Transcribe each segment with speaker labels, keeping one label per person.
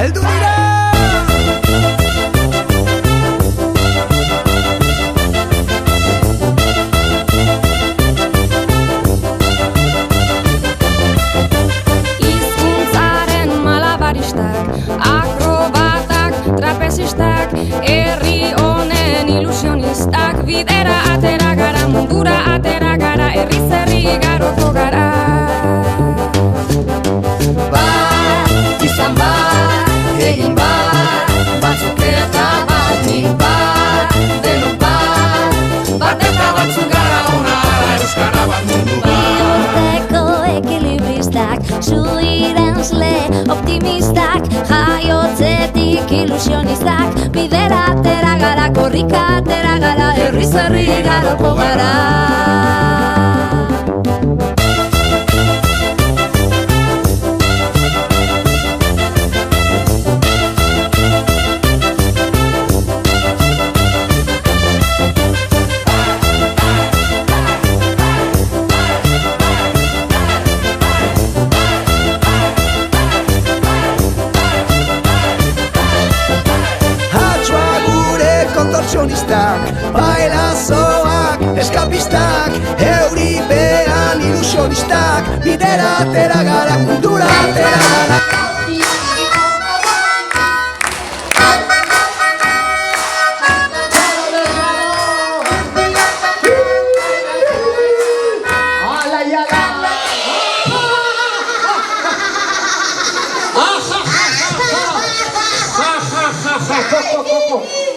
Speaker 1: heldu dira.
Speaker 2: Hizkuntzaren malabaristak, akrobatak, trapezistak, herri honen ilusionistak, bidera atera gara, mundura atera gara, herriz herri igaroko gara. Bat, izan bat, egin bat, batzuk eta batik bat, denok bat, bat eta batzuk gara ona, euskara bat mundu bat.
Speaker 3: Bihotzeko ekilibristak, zuirenzle optimistak, jaiotzetik ilusionistak, bidera atera gara, korrika atera gara, herriz herri igaroko gara.
Speaker 1: Bailazoak, eskapistak, euripean ilusionistak, bidera atera gara, kultura atera gara.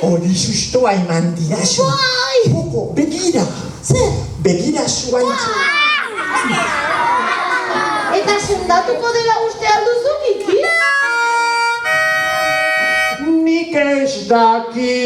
Speaker 4: Hori sustoa eman dirazu. Poko, begira. Zer? Begira zuaitzu.
Speaker 5: Eta sendatuko dela uste alduzu, Kiki?
Speaker 4: Nik ez daki.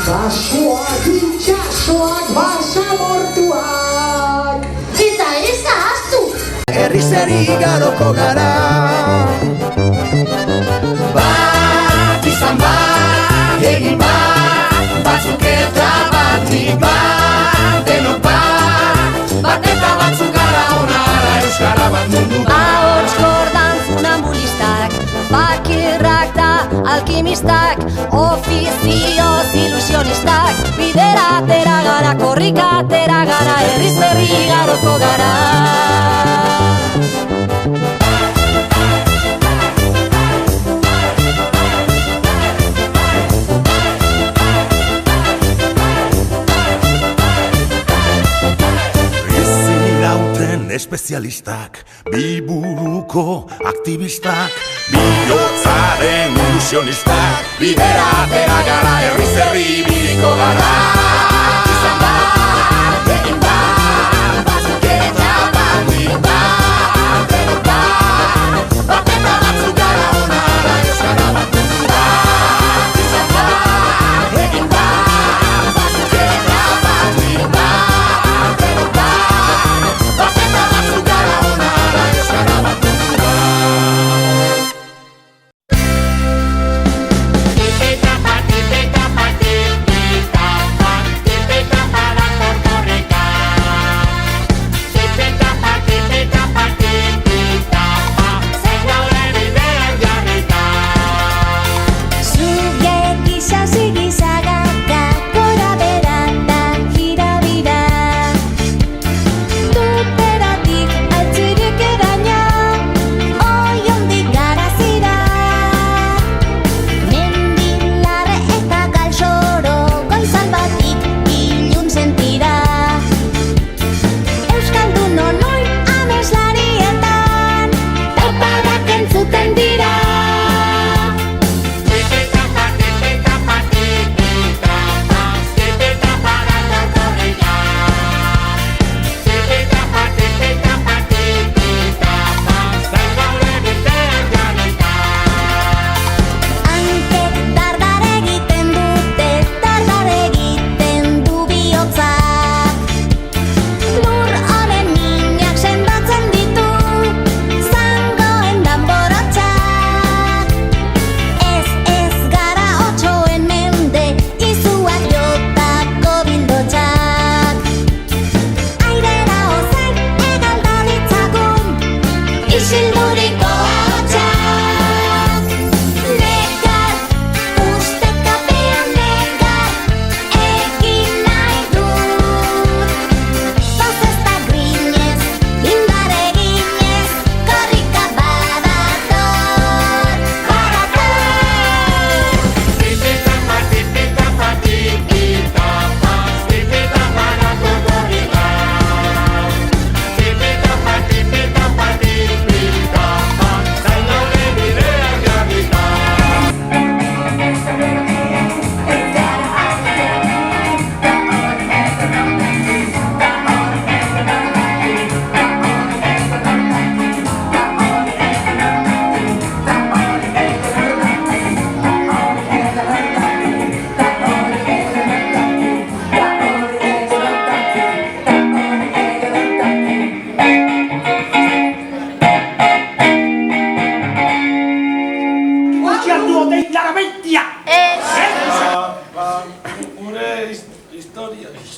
Speaker 4: Basoak, itxasoak, basamortuak.
Speaker 5: Eta ez ahaztu!
Speaker 1: Herriz herri igaroko gara. Bat, izan bat, egin bat, batzuk eta batik bat, denok bat, bat eta batzuk gara ona, euskara bat mundu bat.
Speaker 3: Ahots kordan funambulistak, fakirrak da alkimistak, ofizioz ilusionistak, bidera atera gara, korrika atera gara, herriz herri igaroko gara.
Speaker 6: Espezialistak, biburuko aktivistak, bihotzaren ilusionistak, bidera atera gara, herriz herri ibiliko gara. Izan bat, egin bat, batzuk eta batik bat, denok bat, bat eta batzuk gara ona, euskara bat mundu bat. Izan bat, egin bat, batzuk eta batik bat, denok bat, bat eta batzuk gara ona, euskara bat mundu bat. Tipeta,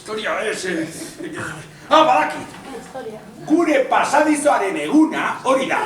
Speaker 6: Historia ez... badakit! Gure pasadizoaren eguna hori da.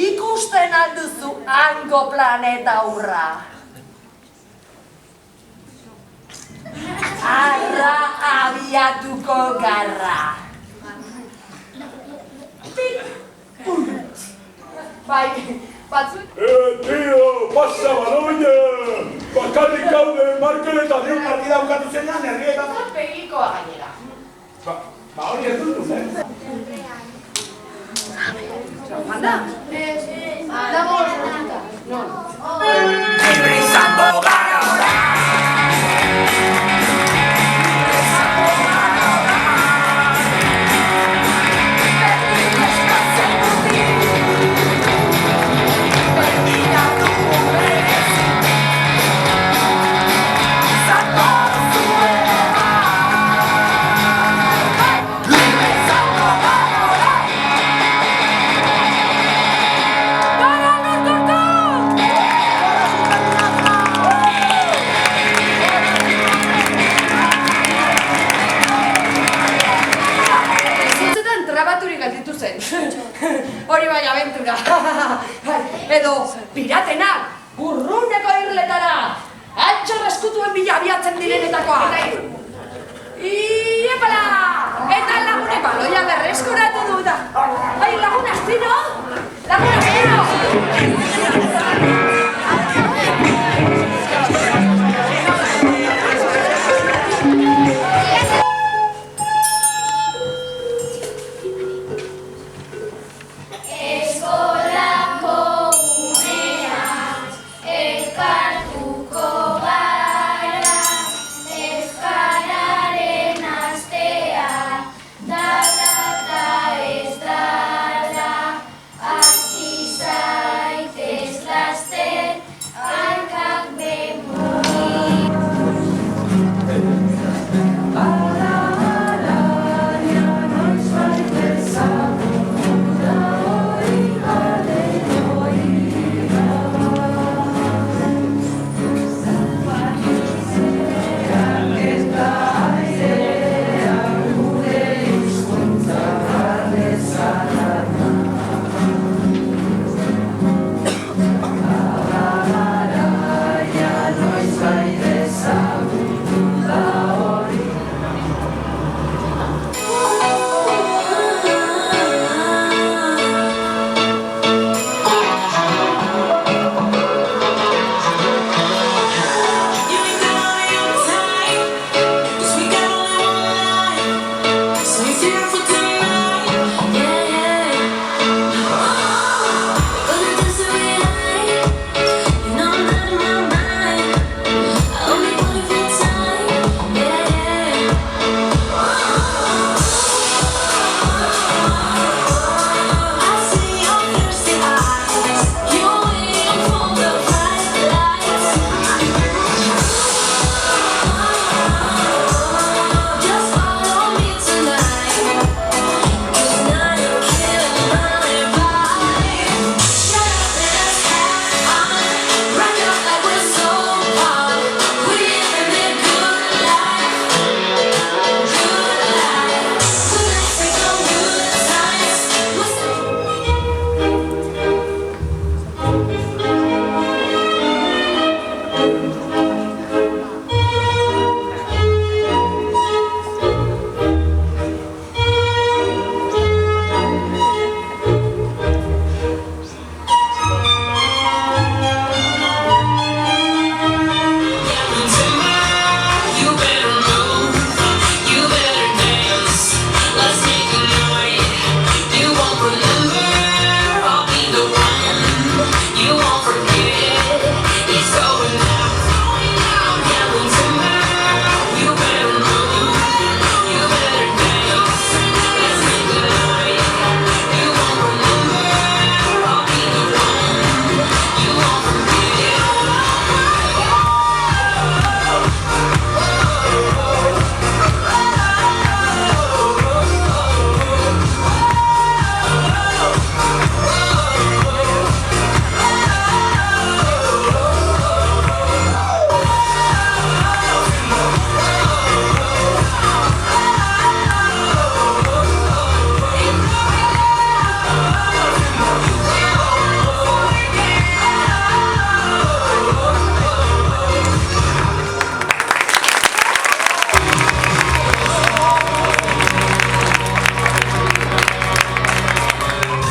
Speaker 3: Ikusten alduzu hango planeta hurra. Arra abiatuko garra. Bai, batzuk?
Speaker 6: Tio, pasa baloia! Bakarrik gaude, Markel eta Dion partida bukatu zenean, herrietan...
Speaker 3: Pegikoa gainera.
Speaker 6: Hori ez dut,
Speaker 3: Anda? Dago horretuta.
Speaker 6: Libre izango gara ora!
Speaker 3: Hori bai abentura. Edo piratenak burruneko irletara. Altxor eskutuen bila abiatzen direnetakoa. Iepala! Eta lagunek baloia berreskuratu dut. Ai, lagun astino! Lagun astino!
Speaker 2: Eskararen astea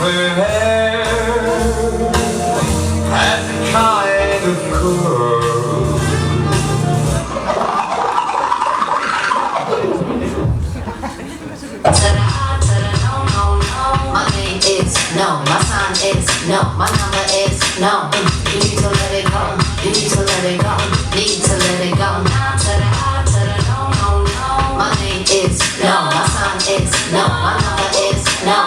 Speaker 7: her hair had the kind of curl
Speaker 2: My name is no, my sign is no, my number is no. You need to let it go, you need to let it go, need to let it go. Now to the I, to the no. My name is no, my sign is no, my number is no.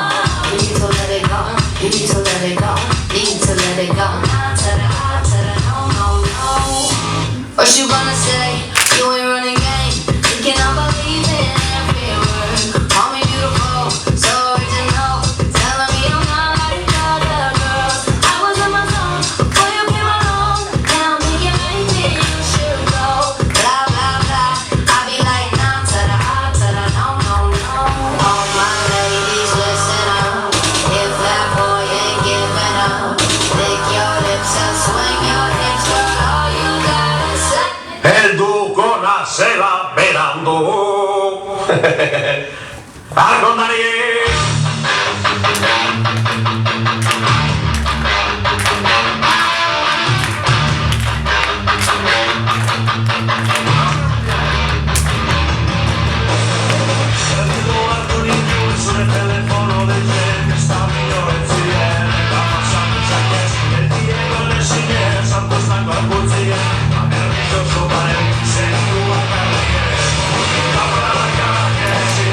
Speaker 2: You need to let it go, you need to let it go, need to let it go. Now to the I, to the no. First you gonna say you ain't running game, you cannot believe in every word. Call me beautiful, so original, telling me I'm not like other girls. I was in my zone before you came along. Now I'm thinking maybe you should go. Blah blah blah, I be like nah to the I, to the no. All my ladies listen up, if that boy ain't giving up, lick your lips and swing your hips, girl. All you gotta say.
Speaker 7: El duco la se va esperando. Algo Daniel. Sul telefono del genio sta migliore insieme, da passando c'è chiesto e Diego le signore santo stanco al buzie, ma per il suo pare se tu a carriere la cara che si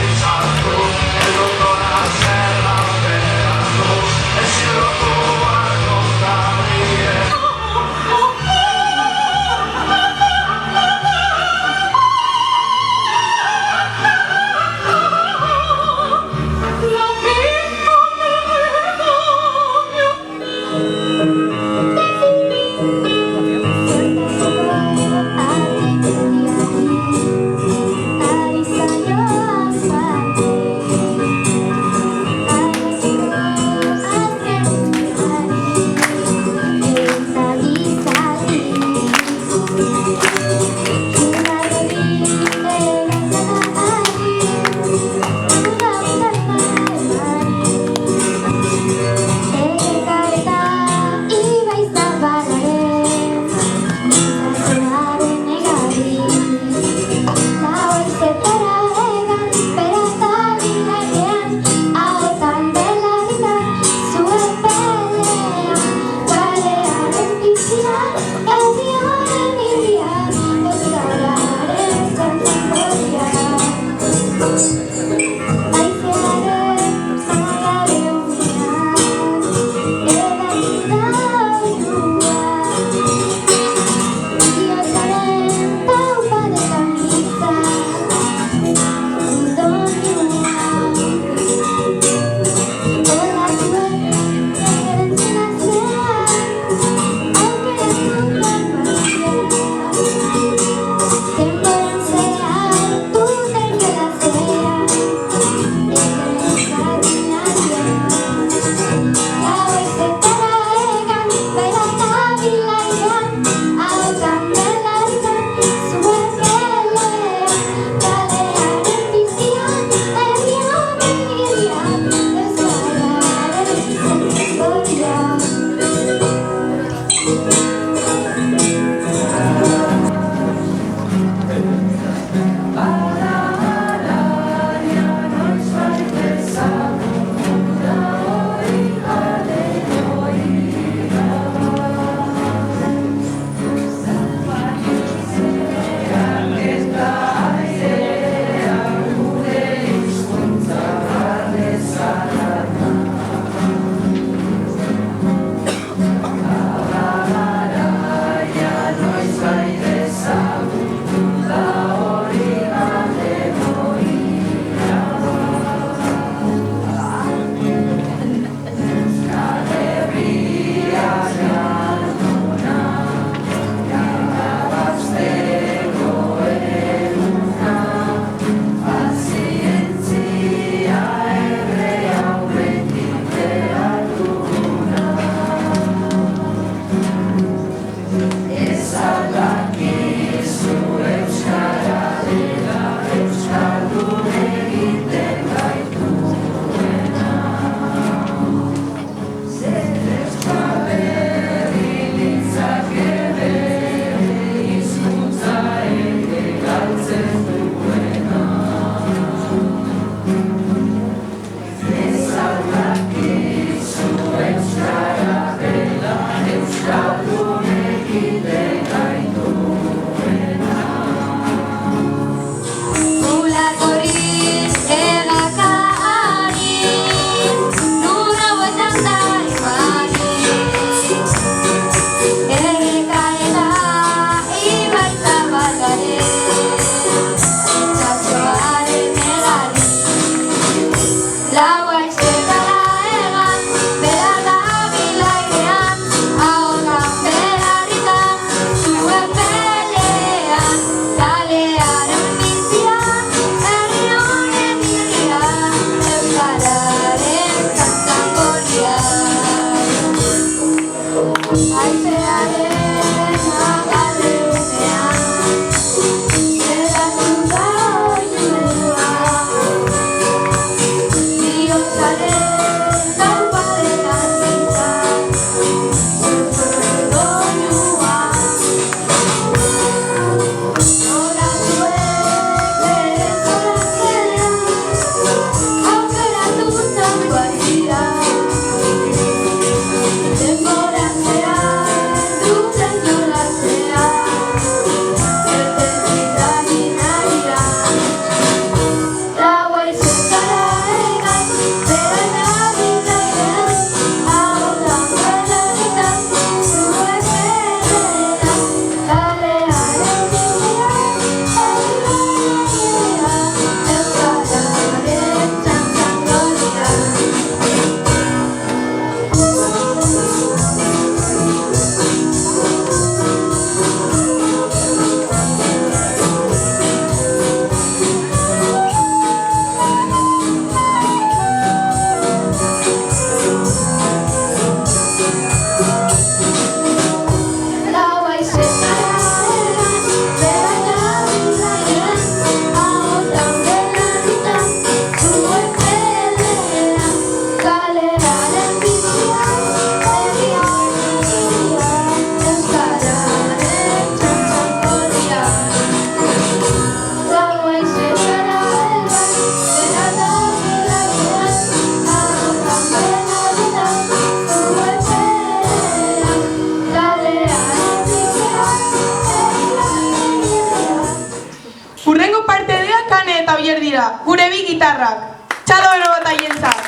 Speaker 8: dira, gure bi gitarrak. Txalo bero bat aientzat.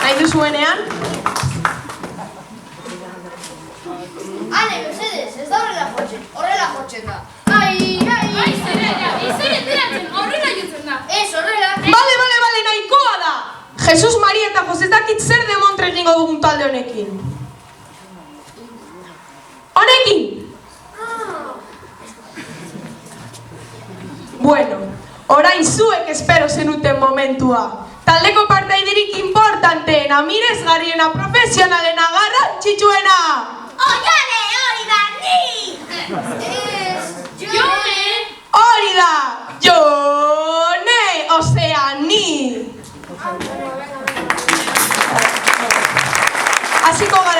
Speaker 8: Nahi duzuenean?
Speaker 2: Ane, mesedez, ez da horrela jotzen da. Ai,
Speaker 3: zer enteratzen, horrela jotzen da.
Speaker 2: Ez, horrela.
Speaker 8: Bale, nahikoa da! Jesus, Maria eta Jose dakit zer demontre egingo dugun talde honekin. Honekin! Bueno, orain zuek espero zenuten momentua. Taldeko partaiderik importanteena, miresgarriena, profesionalena, garrantzitsuena!
Speaker 2: Oiane, hori da, ni! Jone!
Speaker 8: Hori da, Jone! Osea, ni! Hasiko gara.